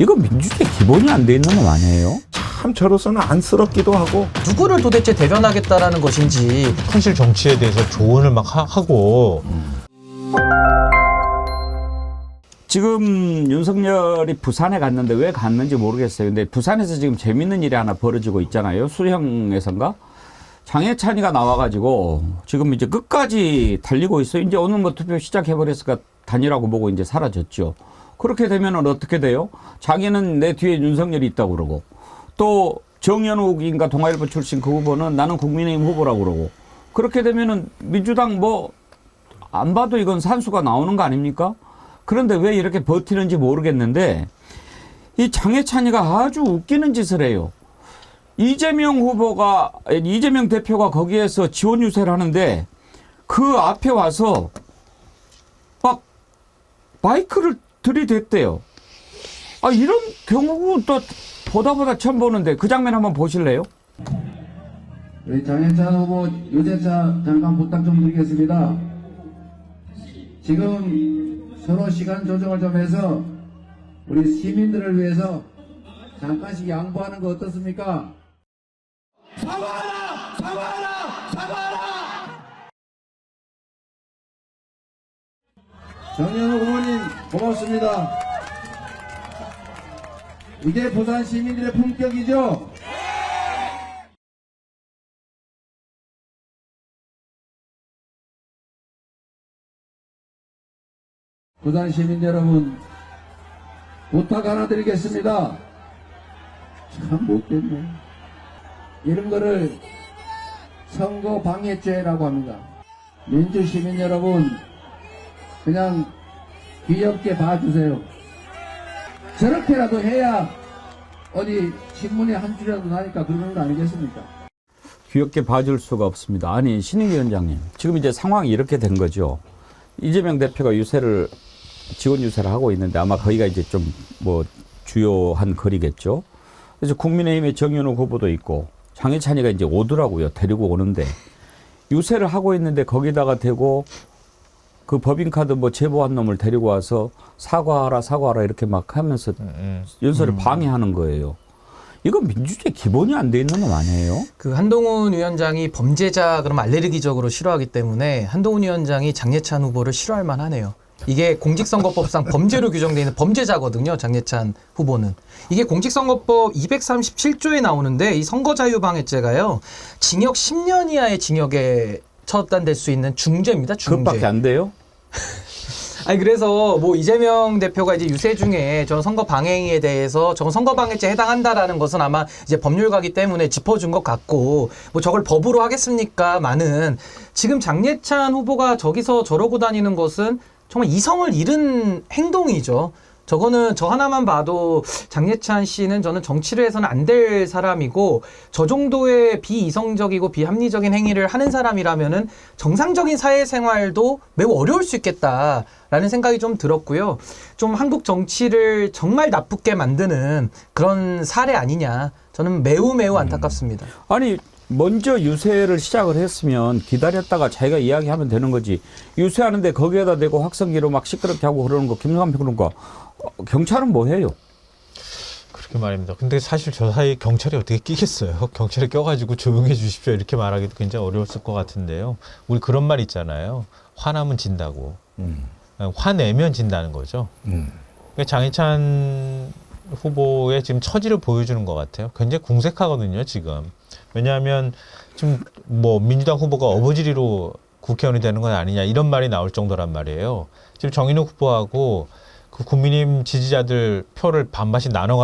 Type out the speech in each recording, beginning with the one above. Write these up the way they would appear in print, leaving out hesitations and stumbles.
이거 민주주의 기본이 안 돼 있는 건 아니에요? 참 저로서는 안쓰럽기도 하고. 누구를 도대체 대변하겠다라는 것인지. 현실 정치에 대해서 조언을 막 하고. 지금 윤석열이 부산에 갔는데 왜 갔는지 모르겠어요. 근데 부산에서 지금 재밌는 일이 하나 벌어지고 있잖아요. 수령에선가? 장해찬이가 나와가지고 지금 이제 끝까지 달리고 있어요. 이제 오늘 뭐 투표 시작해버렸으니까 단일하고 보고 이제 사라졌죠. 그렇게 되면은 어떻게 돼요? 자기는 내 뒤에 윤석열이 있다고 그러고 또 정연욱인가 동아일보 출신 그 후보는 나는 국민의힘 후보라고 그러고 그렇게 되면은 민주당 뭐 안 봐도 이건 산수가 나오는 거 아닙니까? 그런데 왜 이렇게 버티는지 모르겠는데 이 장해찬이가 아주 웃기는 짓을 해요. 이재명 대표가 거기에서 지원 유세를 하는데 그 앞에 와서 막 마이크를 들이댔대요. 아, 이런 경우는 또 보다 처음 보는데 그 장면 한번 보실래요? 우리 장해찬 후보 유세차 잠깐 부탁 좀 드리겠습니다. 지금 서로 시간 조정을 좀 해서 우리 시민들을 위해서 잠깐씩 양보하는 거 어떻습니까? 사과하라! 사과하라! 사과하라! 정연욱 후보님 고맙습니다. 이게 부산 시민들의 품격이죠? 부산 시민 여러분 부탁 하나 드리겠습니다. 참 못됐네. 이런 거를 선거 방해죄라고 합니다. 민주시민 여러분 그냥 귀엽게 봐주세요. 저렇게라도 해야 어디 신문에 한 줄이라도 나니까 그러는 거 아니겠습니까? 귀엽게 봐줄 수가 없습니다. 아니 신익위원장님 지금 이제 상황이 이렇게 된 거죠. 이재명 대표가 지원 유세를 하고 있는데 아마 거기가 이제 좀 뭐 주요한 거리겠죠. 그래서 국민의힘의 정연욱 후보도 있고 장해찬이가 이제 오더라고요. 데리고 오는데 유세를 하고 있는데 거기다가 대고 그 법인카드 뭐 제보한 놈을 데리고 와서 사과하라 이렇게 막 하면서 연설을 방해하는 거예요. 이건 민주주의 기본이 안 돼 있는 건 아니에요? 그 한동훈 위원장이 범죄자 그럼 알레르기적으로 싫어하기 때문에 한동훈 위원장이 장해찬 후보를 싫어할 만하네요. 이게 공직선거법상 범죄로 규정되어 있는 범죄자거든요. 장해찬 후보는. 이게 공직선거법 237조에 나오는데 이 선거자유방해죄가요. 징역 10년 이하의 징역에 처단될 수 있는 중죄입니다. 중죄. 그것밖에 안 돼요? 아니 그래서 뭐 이재명 대표가 이제 유세 중에 저는 선거 방해에 대해서 저건 선거 방해죄에 해당한다라는 것은 아마 이제 법률가기 때문에 짚어준 것 같고 뭐 저걸 법으로 하겠습니까만은 지금 장해찬 후보가 저기서 저러고 다니는 것은 정말 이성을 잃은 행동이죠. 저거는 저 하나만 봐도 장해찬 씨는 저는 정치를 해서는 안 될 사람이고 저 정도의 비이성적이고 비합리적인 행위를 하는 사람이라면은 정상적인 사회생활도 매우 어려울 수 있겠다라는 생각이 좀 들었고요. 좀 한국 정치를 정말 나쁘게 만드는 그런 사례 아니냐. 저는 매우 안타깝습니다. 아니 먼저 유세를 시작을 했으면 기다렸다가 자기가 이야기하면 되는 거지. 유세하는데 거기에다 대고 확성기로 막 시끄럽게 하고 그러는 거 김성환 평론가 경찰은 뭐 해요? 그렇게 말입니다. 근데 사실 저 사이에 경찰이 어떻게 끼겠어요? 경찰이 껴가지고 조용해 주십시오 이렇게 말하기도 굉장히 어려웠을 것 같은데요. 우리 그런 말 있잖아요. 화나면 진다고. 화내면 진다는 거죠. 그러니까 장해찬 후보의 지금 처지를 보여주는 것 같아요. 굉장히 궁색하거든요, 지금. 왜냐하면 지금 뭐 민주당 후보가 어부지리로 국회의원이 되는 건 아니냐 이런 말이 나올 정도란 말이에요. 지금 정인욱 후보하고 그 국민의힘 지지자들 표를 반반씩 나눠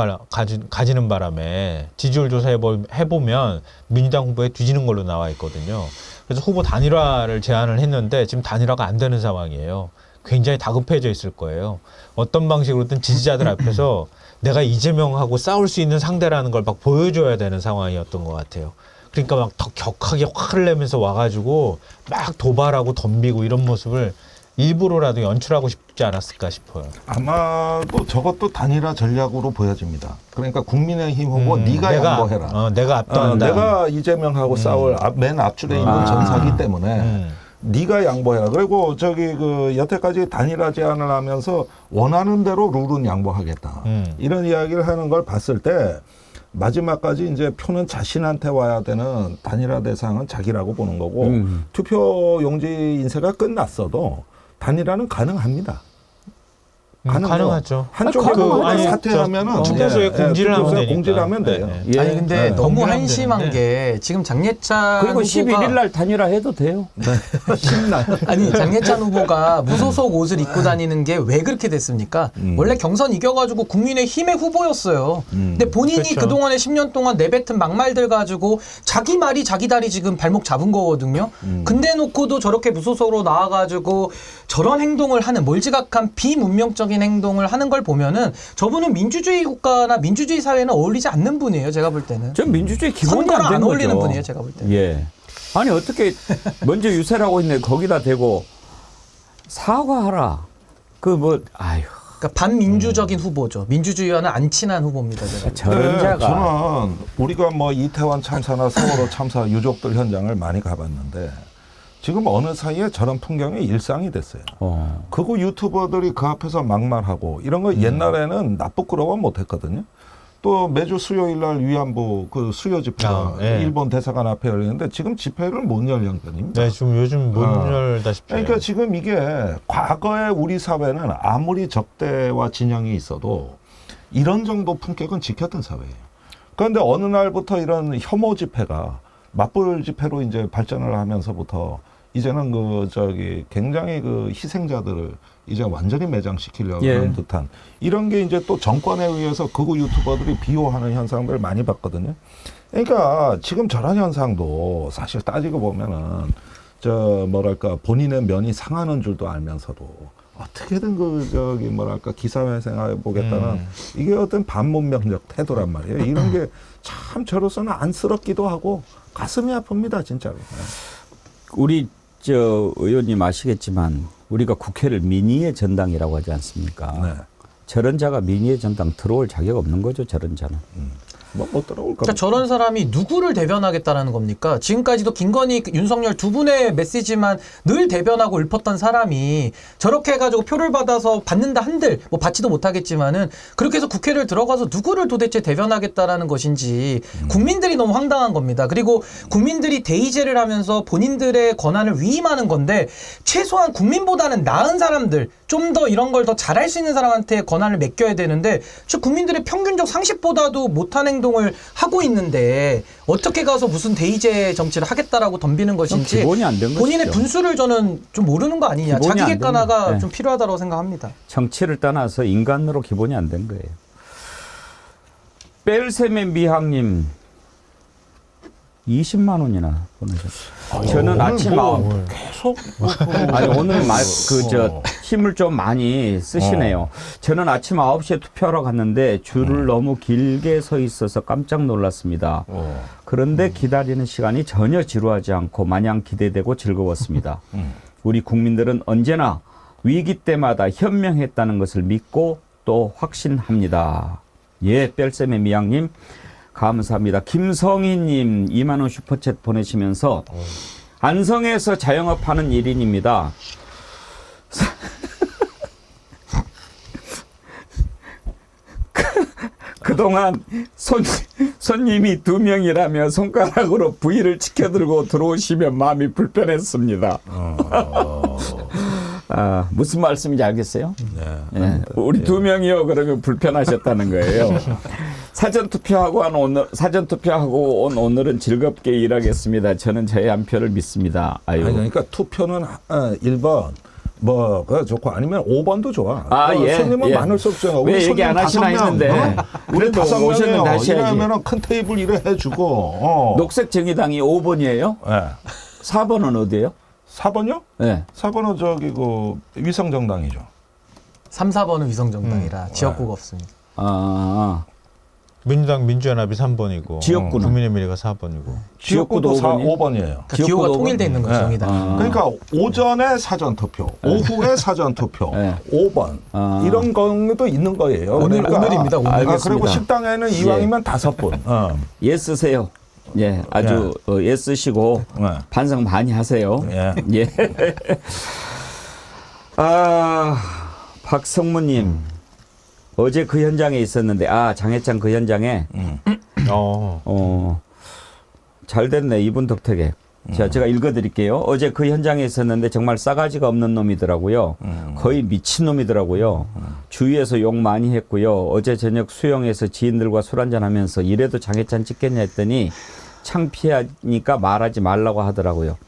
가지는 바람에 지지율 조사해보면 민주당 후보에 뒤지는 걸로 나와 있거든요. 그래서 후보 단일화를 제안을 했는데 지금 단일화가 안 되는 상황이에요. 굉장히 다급해져 있을 거예요. 어떤 방식으로든 지지자들 앞에서 내가 이재명하고 싸울 수 있는 상대라는 걸 막 보여줘야 되는 상황이었던 것 같아요. 그러니까 막 더 격하게 화를 내면서 와가지고 막 도발하고 덤비고 이런 모습을 일부러라도 연출하고 싶지 않았을까 싶어요. 아마도 저것도 단일화 전략으로 보여집니다. 그러니까 국민의힘 후보 네가 양보해라. 내가 압도한다. 내가 이재명하고 싸울 맨 앞줄에 있는 전사기 때문에 네가 양보해라. 그리고 저기 그 여태까지 단일화 제안을 하면서 원하는 대로 룰은 양보하겠다. 이런 이야기를 하는 걸 봤을 때 마지막까지 이제 표는 자신한테 와야 되는 단일화 대상은 자기라고 보는 거고 투표 용지 인쇄가 끝났어도 단일화는 가능합니다. 가능하죠. 한쪽에 사퇴하면은 투표소에 공지를 하면 되니까. 공지를 하면 돼요. 예. 아니 근데 너무 공개하면 한심한 되는데. 게 지금 장예찬 그리고 후보가 11일 날 단일화 해도 돼요. 아니 장예찬 후보가 무소속 옷을 입고 다니는 게 왜 그렇게 됐습니까? 원래 경선 이겨가지고 국민의힘의 후보였어요. 근데 본인이 그렇죠. 그동안에 10년 동안 내뱉은 막말들 가지고 자기 말이 자기 다리 지금 발목 잡은 거거든요. 근데 놓고도 저렇게 무소속으로 나와가지고 저런 행동을 하는 몰지각한 비문명적인 행동을 하는 걸 보면은 저분은 민주주의 국가나 민주주의 사회는 어울리지 않는 분이에요. 제가 볼 때는. 전 민주주의 기본이 선거랑 안 된 안 거죠. 어울리는 분이에요. 제가 볼 때는. 예. 아니 어떻게 먼저 유세라고 했는데 거기다 대고 사과하라. 그 뭐 아유. 그러니까 반민주적인 후보죠. 민주주의와는 안 친한 후보입니다. 제가. 저런 네, 자가 저는 우리가 뭐 이태원 참사나 세월호 참사 유족들 현장을 많이 가봤는데 지금 어느 사이에 저런 풍경이 일상이 됐어요. 그거 유튜버들이 그 앞에서 막말하고 이런 거 옛날에는 나쁘끄러워 못했거든요. 또 매주 수요일 날 위안부 그 수요 집회가 예. 일본 대사관 앞에 열리는데 지금 집회를 못 열 형편입니다. 네, 지금 요즘 못 열다시피. 그러니까 지금 이게 과거에 우리 사회는 아무리 적대와 진영이 있어도 이런 정도 품격은 지켰던 사회예요. 그런데 어느 날부터 이런 혐오 집회가 맞불 집회로 이제 발전을 하면서부터 이제는 그 저기 굉장히 그 희생자들을 이제 완전히 매장시키려고 예. 하는 듯한 이런 게 이제 또 정권에 의해서 극우 유튜버들이 비호하는 현상들을 많이 봤거든요. 그러니까 지금 저런 현상도 사실 따지고 보면은 저 뭐랄까 본인의 면이 상하는 줄도 알면서도 어떻게든 그 저기 뭐랄까 기사회생해 보겠다는 이게 어떤 반문명적 태도란 말이에요. 이런 게 참 저로서는 안쓰럽기도 하고 가슴이 아픕니다, 진짜로. 우리 저 의원님 아시겠지만 우리가 국회를 민의의 전당이라고 하지 않습니까? 네. 저런 자가 민의의 전당 들어올 자격 없는 거죠. 저런 자는. 못 들어올까? 그러니까 저런 사람이 누구를 대변하겠다라는 겁니까? 지금까지도 김건희, 윤석열 두 분의 메시지만 늘 대변하고 읊었던 사람이 저렇게 해가지고 표를 받아서 받는다 한들 뭐 받지도 못하겠지만은 그렇게 해서 국회를 들어가서 누구를 도대체 대변하겠다라는 것인지 국민들이 너무 황당한 겁니다. 그리고 국민들이 대의제를 하면서 본인들의 권한을 위임하는 건데 최소한 국민보다는 나은 사람들 좀 더 이런 걸 더 잘할 수 있는 사람한테 권한을 맡겨야 되는데 저 국민들의 평균적 상식보다도 못한 행동을 하고 있는데 어떻게 가서 무슨 대의제 정치를 하겠다라고 덤비는 것인지 기본이 안 된 본인의 것이죠. 분수를 저는 좀 모르는 거 아니냐. 기본이 자기 안 된 객관화가 거예요. 네. 좀 필요하다고 생각합니다. 정치를 떠나서 인간으로 기본이 안 된 거예요. 뺄셈의 미학님 20만 원이나 보내셨어요. 저는 아침 계속 아니 오늘 그 힘을 좀 많이 쓰시네요. 저는 아침 9시에 투표하러 갔는데 줄을 너무 길게 서 있어서 깜짝 놀랐습니다. 그런데 기다리는 시간이 전혀 지루하지 않고 마냥 기대되고 즐거웠습니다. 우리 국민들은 언제나 위기 때마다 현명했다는 것을 믿고 또 확신합니다. 예, 뺄셈의 미양님 감사합니다. 김성희님 2만 원 슈퍼챗 보내시면서 안성에서 자영업하는 1인입니다. 그동안 손님이 2명이라며 손가락으로 부위를 치켜들고 들어오시면 마음이 불편했습니다. 아, 무슨 말씀인지 알겠어요? 네. 우리 2명이요 그러면 불편하셨다는 거예요. 사전 투표하고 온 오늘은 즐겁게 일하겠습니다. 저는 저의 한 표를 믿습니다. 아유. 아니, 그러니까 투표는 1번 뭐가 좋고 아니면 5번도 좋아. 예. 손님은 많을 수 없잖아. 왜 얘기 안 하시나 했는데. 우리 그래도 5명이면 오셨는데 하셔야지. 이러면은 큰 테이블 일을 해주고. 녹색 정의당이 5번이에요? 네. 4번은 어디예요? 4번요? 네. 4번은 저기 그 위성정당이죠. 3, 4번은 위성정당이라 지역구가 없습니다. 민주당 민주연합이 3번이고 지역구는? 국민의미래가 4번이고 지역구도 5번이에요? 5번이에요. 그러니까 기호가 통일돼 있는 거죠. 정의당. 그러니까 오전에 사전투표, 오후에 사전투표, 네. 5번 이런 경우도 있는 거예요. 오늘입니다. 오늘. 그리고 알겠습니다. 식당에는 이왕이면 5분. 예 쓰세요. 예, 아주 애쓰시고 네. 반성 많이 하세요. 예. 예. 아, 박성무님. 어제 그 현장에 있었는데, 장해찬 그 현장에, 잘 됐네, 이분 덕택에. 자, 제가 읽어드릴게요. 어제 그 현장에 있었는데 정말 싸가지가 없는 놈이더라고요. 거의 미친 놈이더라고요. 주위에서 욕 많이 했고요. 어제 저녁 수영에서 지인들과 술 한잔 하면서 이래도 장해찬 찍겠냐 했더니 창피하니까 말하지 말라고 하더라고요.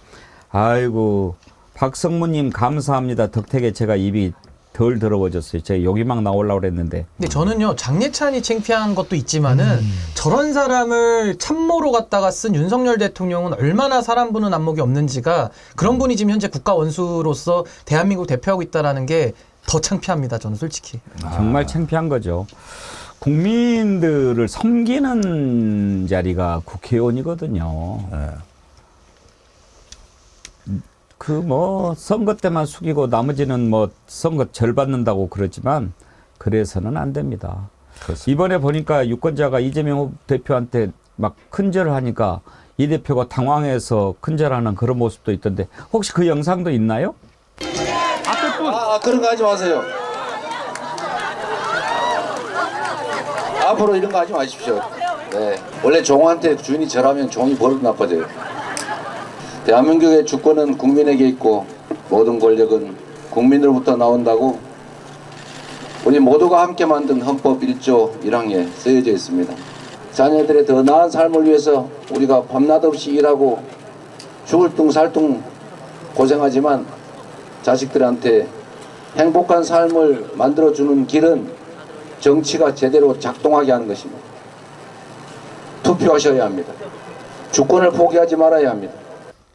아이고, 박성무님 감사합니다. 덕택에 제가 입이 덜 더러워졌어요. 제가 욕이 막 나오려고 그랬는데. 근데 저는요, 장예찬이 창피한 것도 있지만은 저런 사람을 참모로 갖다가 쓴 윤석열 대통령은 얼마나 사람 보는 안목이 없는지가 그런 분이 지금 현재 국가 원수로서 대한민국 대표하고 있다라는 게 더 창피합니다. 저는 솔직히. 정말 창피한 거죠. 국민들을 섬기는 자리가 국회의원이거든요. 네. 그 뭐 선거 때만 숙이고 나머지는 뭐 선거 절 받는다고 그러지만 그래서는 안 됩니다. 그렇습니다. 이번에 보니까 유권자가 이재명 대표한테 막 큰절을 하니까 이 대표가 당황해서 큰절하는 그런 모습도 있던데 혹시 그 영상도 있나요? 그런 거 하지 마세요. 앞으로 이런 거 하지 마십시오. 네. 원래 종한테 주인이 절하면 종이 버릇 나빠져요. 대한민국의 주권은 국민에게 있고 모든 권력은 국민으로부터 나온다고 우리 모두가 함께 만든 헌법 1조 1항에 쓰여져 있습니다. 자녀들의 더 나은 삶을 위해서 우리가 밤낮 없이 일하고 죽을 둥 살 둥 고생하지만 자식들한테 행복한 삶을 만들어주는 길은 정치가 제대로 작동하게 하는 것입니다. 투표하셔야 합니다. 주권을 포기하지 말아야 합니다.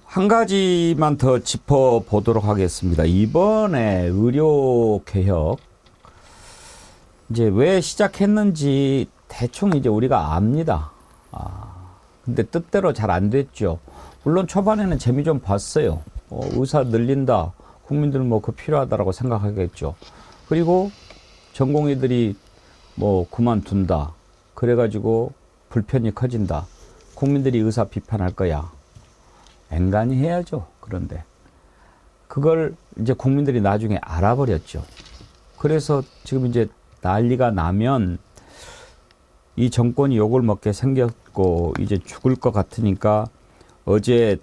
한 가지만 더 짚어보도록 하겠습니다. 이번에 의료개혁 이제 왜 시작했는지 대충 이제 우리가 압니다. 근데 뜻대로 잘 안 됐죠. 물론 초반에는 재미 좀 봤어요. 의사 늘린다. 국민들은 뭐 그 필요하다라고 생각하겠죠. 그리고 전공의들이 뭐 그만둔다. 그래가지고 불편이 커진다. 국민들이 의사 비판할 거야. 앵간히 해야죠. 그런데 그걸 이제 국민들이 나중에 알아버렸죠. 그래서 지금 이제 난리가 나면 이 정권이 욕을 먹게 생겼고 이제 죽을 것 같으니까 어제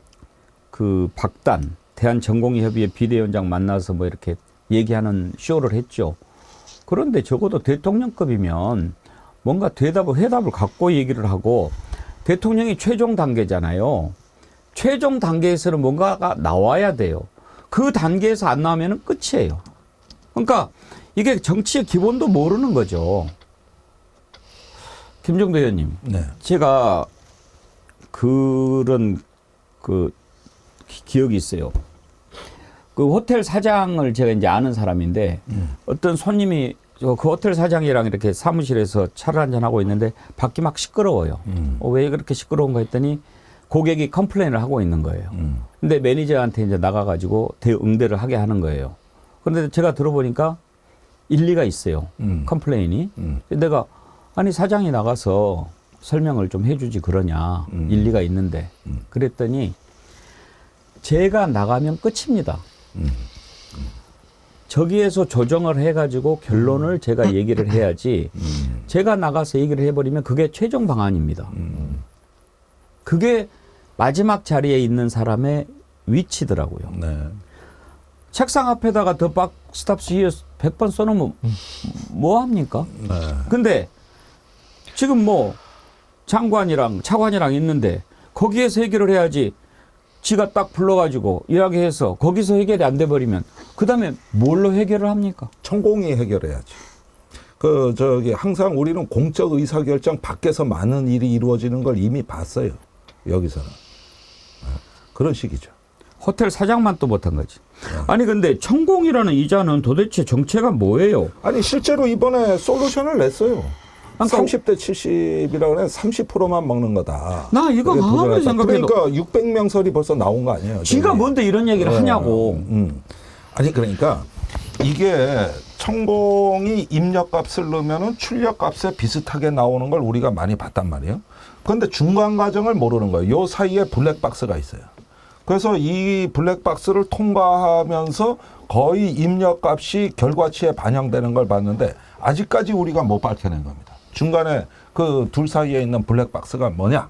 그 박단 대한전공의협의회 비대위원장 만나서 뭐 이렇게 얘기하는 쇼를 했죠. 그런데 적어도 대통령급이면 뭔가 해답을 갖고 얘기를 하고 대통령이 최종 단계잖아요. 최종 단계에서는 뭔가가 나와야 돼요. 그 단계에서 안 나오면 끝이에요. 그러니까 이게 정치의 기본도 모르는 거죠. 김종대 의원님, 네. 제가 그런 기억이 있어요. 그 호텔 사장을 제가 이제 아는 사람인데 어떤 손님이 그 호텔 사장이랑 이렇게 사무실에서 차를 한잔 하고 있는데 밖이 막 시끄러워요. 왜 그렇게 시끄러운가 했더니 고객이 컴플레인을 하고 있는 거예요. 근데 매니저한테 이제 나가가지고 대응대를 하게 하는 거예요. 그런데 제가 들어보니까 일리가 있어요. 컴플레인이. 내가 아니 사장이 나가서 설명을 좀 해주지 그러냐. 일리가 있는데. 그랬더니 제가 나가면 끝입니다. 저기에서 조정을 해가지고 결론을 제가 얘기를 해야지 제가 나가서 얘기를 해버리면 그게 최종 방안입니다. 그게 마지막 자리에 있는 사람의 위치더라고요. 네. 책상 앞에다가 더 박스탑스 히어 100번 써놓으면 뭐 합니까? 네. 근데 지금 뭐 장관이랑 차관이랑 있는데 거기에서 해결을 해야지 지가 딱 불러가지고 이야기해서 거기서 해결이 안 돼버리면 그 다음에 뭘로 해결을 합니까? 천공이 해결해야지. 항상 우리는 공적 의사결정 밖에서 많은 일이 이루어지는 걸 이미 봤어요. 여기서는. 그런 식이죠. 호텔 사장만 또 못한 거지. 아니 근데 천공이라는 이자는 도대체 정체가 뭐예요? 아니 실제로 이번에 솔루션을 냈어요. 그러니까 30대 70이라고 해서 30%만 먹는 거다. 나 이거 그게 아무리 도전했다. 생각해도 그러니까 600명설이 벌써 나온 거 아니에요. 지가 저기. 뭔데 이런 얘기를 하냐고. 아니 그러니까 이게 천공이 입력값을 넣으면은 출력값에 비슷하게 나오는 걸 우리가 많이 봤단 말이에요. 그런데 중간 과정을 모르는 거예요. 요 사이에 블랙박스가 있어요. 그래서 이 블랙박스를 통과하면서 거의 입력값이 결과치에 반영되는 걸 봤는데 아직까지 우리가 못 밝혀낸 겁니다. 중간에 그 둘 사이에 있는 블랙박스가 뭐냐?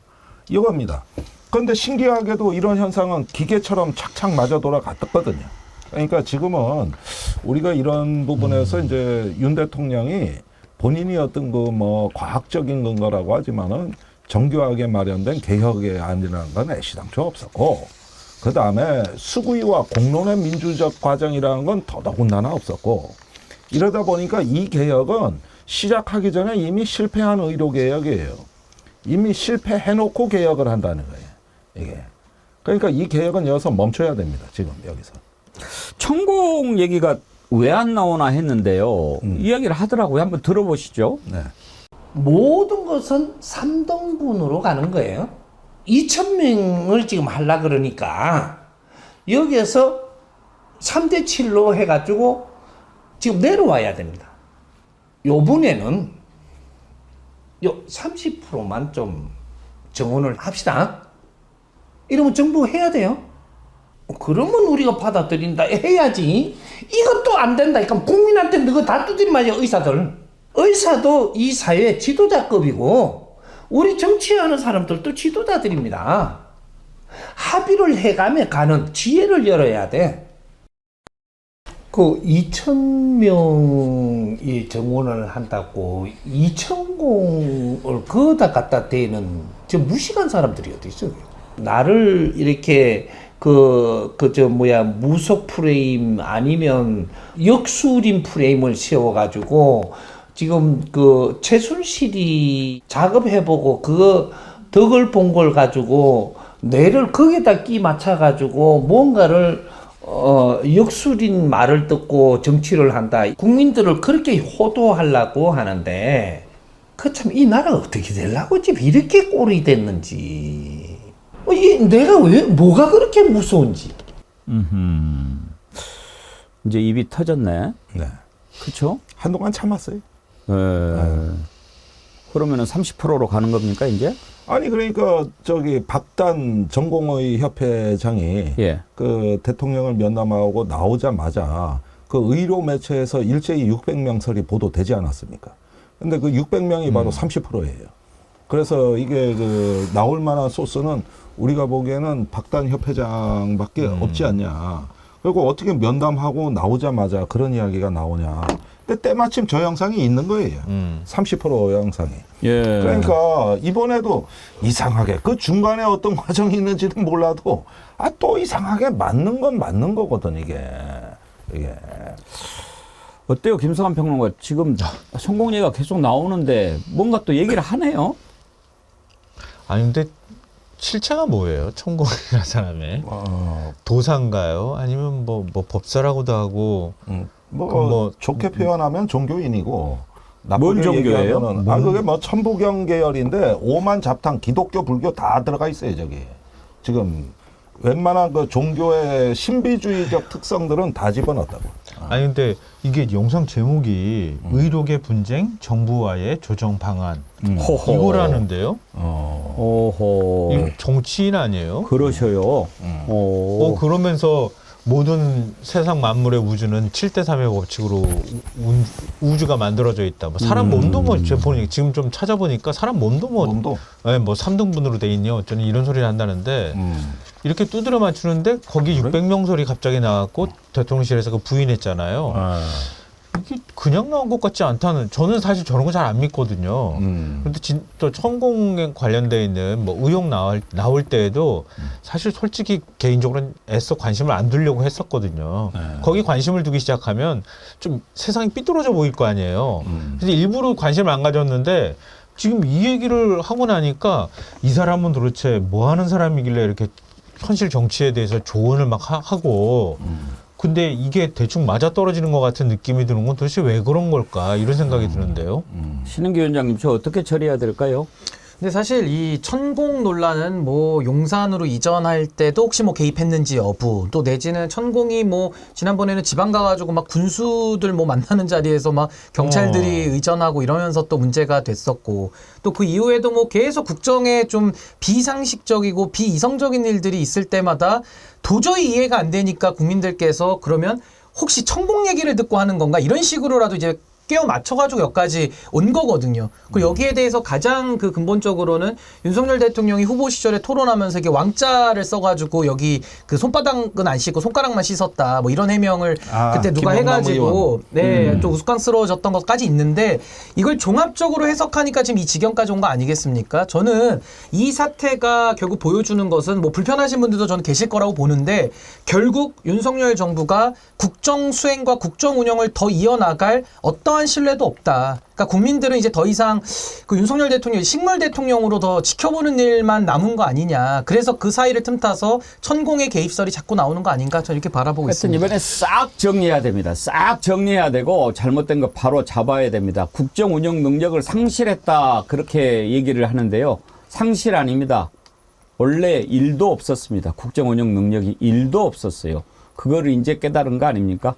이겁니다. 그런데 신기하게도 이런 현상은 기계처럼 착착 맞아 돌아갔거든요. 그러니까 지금은 우리가 이런 부분에서 이제 윤 대통령이 본인이 어떤 그 뭐 과학적인 근거라고 하지만은 정교하게 마련된 개혁의 안이라는 건 애시당초 없었고, 그 다음에 수구위와 공론의 민주적 과정이라는 건 더더군다나 없었고, 이러다 보니까 이 개혁은 시작하기 전에 이미 실패한 의료 개혁이에요. 이미 실패해놓고 개혁을 한다는 거예요. 이게. 그러니까 이 개혁은 여기서 멈춰야 됩니다. 지금 여기서. 천공 얘기가 왜 안 나오나 했는데요. 이야기를 하더라고요. 한번 들어보시죠. 네. 모든 것은 3등분으로 가는 거예요. 2,000명을 지금 하려 그러니까 여기에서 3대 7로 해가지고 지금 내려와야 됩니다. 요번에는 요 30%만 좀 정원을 합시다. 이러면 정부 해야 돼요. 그러면 우리가 받아들인다 해야지. 이것도 안 된다. 그러니까 국민한테 너가 다 두드리 맞아. 의사도 이 사회 지도자급이고 우리 정치하는 사람들도 지도자들입니다. 합의를 해가며 가는 지혜를 열어야 돼. 그 2,000명이 정원을 한다고 2,000공을 거기다 갖다 대는 저 무식한 사람들이 어디 있어요. 나를 이렇게 무속 프레임 아니면 역술인 프레임을 세워가지고 지금 그 최순실이 작업해보고 그거 덕을 본 걸 가지고 뇌를 거기다 끼 맞춰가지고 뭔가를 역술인 말을 듣고 정치를 한다. 국민들을 그렇게 호도하려고 하는데 그 참 이 나라가 어떻게 되려고 지금 이렇게 꼴이 됐는지. 내가 왜 뭐가 그렇게 무서운지. 이제 입이 터졌네. 네. 그렇죠? 한동안 참았어요. 그러면은 30%로 가는 겁니까 이제? 아니 그러니까 저기 박단 전공의 협회장이 예. 그 대통령을 면담하고 나오자마자 그 의료 매체에서 일제히 600명설이 보도되지 않았습니까? 근데 그 600명이 바로 30%예요. 그래서 이게 그 나올 만한 소스는 우리가 보기에는 박단 협회장밖에 없지 않냐. 그리고 어떻게 면담하고 나오자마자 그런 이야기가 나오냐. 근데 때마침 저 영상이 있는 거예요. 30% 영상이. 예. 그러니까 이번에도 이상하게 그 중간에 어떤 과정이 있는지는 몰라도 또 이상하게 맞는 건 맞는 거거든 이게. 어때요, 김성환 평론가? 지금 성공 얘기가 계속 나오는데 뭔가 또 얘기를 하네요. 아니 근데 실체가 뭐예요? 천공이라는 사람의 도사인가요? 아니면 뭐 법사라고도 하고 좋게 표현하면 종교인이고 뭔 나쁘게 종교예요? 얘기하면은 그게 뭐 천부경 계열인데 오만 잡탕 기독교 불교 다 들어가 있어요 저기. 지금 웬만한 그 종교의 신비주의적 특성들은 다 집어넣었다고. 아니 근데 이게 영상 제목이 의료계 분쟁 정부와의 조정 방안 호호. 이거라는데요. 오호. 이 정치인 아니에요? 그러셔요. 그러면서 모든 세상 만물의 우주는 7대3의 법칙으로 우주가 만들어져 있다. 뭐 사람 몸도 뭐 지금 좀 찾아보니까 사람 몸도 뭐 3등분으로 돼 있니 어쩌니 이런 소리를 한다는데 이렇게 두드려 맞추는데 거기 600명 소리 갑자기 나왔고 대통령실에서 그 부인했잖아요. 이게 그냥 나온 것 같지 않다는. 저는 사실 저런 거 잘 안 믿거든요. 그런데 또 천공에 관련돼 있는 뭐 의혹 나올 때에도 사실 솔직히 개인적으로는 애써 관심을 안 두려고 했었거든요. 거기 관심을 두기 시작하면 좀 세상이 삐뚤어져 보일 거 아니에요. 그래서 일부러 관심을 안 가졌는데 지금 이 얘기를 하고 나니까 이 사람은 도대체 뭐 하는 사람이길래 이렇게 현실 정치에 대해서 조언을 막 하고 근데 이게 대충 맞아떨어지는 것 같은 느낌이 드는 건 도대체 왜 그런 걸까 이런 생각이 드는데요. 신은기 위원장님, 저 어떻게 처리해야 될까요? 근데 사실 이 천공 논란은 뭐 용산으로 이전할 때도 혹시 뭐 개입했는지 여부, 또 내지는 천공이 뭐 지난번에는 지방 가가지고 막 군수들 뭐 만나는 자리에서 막 경찰들이 의전하고 이러면서 또 문제가 됐었고, 또 그 이후에도 뭐 계속 국정에 좀 비상식적이고 비이성적인 일들이 있을 때마다 도저히 이해가 안 되니까 국민들께서 그러면 혹시 천공 얘기를 듣고 하는 건가 이런 식으로라도 이제 깨어 맞춰가지고 여기까지 온 거거든요. 그 여기에 대해서 가장 그 근본적으로는 윤석열 대통령이 후보 시절에 토론하면서 이게 왕자를 써가지고 여기 그 손바닥은 안 씻고 손가락만 씻었다 뭐 이런 해명을 그때 누가 해가지고 좀 우스꽝스러워졌던 것까지 있는데, 이걸 종합적으로 해석하니까 지금 이 지경까지 온 거 아니겠습니까? 저는 이 사태가 결국 보여주는 것은 뭐 불편하신 분들도 저는 계실 거라고 보는데, 결국 윤석열 정부가 국정 수행과 국정 운영을 더 이어나갈 어떠한 신뢰도 없다. 그러니까 국민들은 이제 더 이상 그 윤석열 대통령이 식물 대통령으로 더 지켜보는 일만 남은 거 아니냐. 그래서 그 사이를 틈타서 천공의 개입설이 자꾸 나오는 거 아닌가, 저는 이렇게 바라보고 하여튼 있습니다. 이번에 싹 정리해야 됩니다. 싹 정리해야 되고 잘못된 거 바로 잡아야 됩니다. 국정 운영 능력을 상실했다 그렇게 얘기를 하는데요. 상실 아닙니다. 원래 일도 없었습니다. 국정 운영 능력이 일도 없었어요. 그거를 이제 깨달은 거 아닙니까?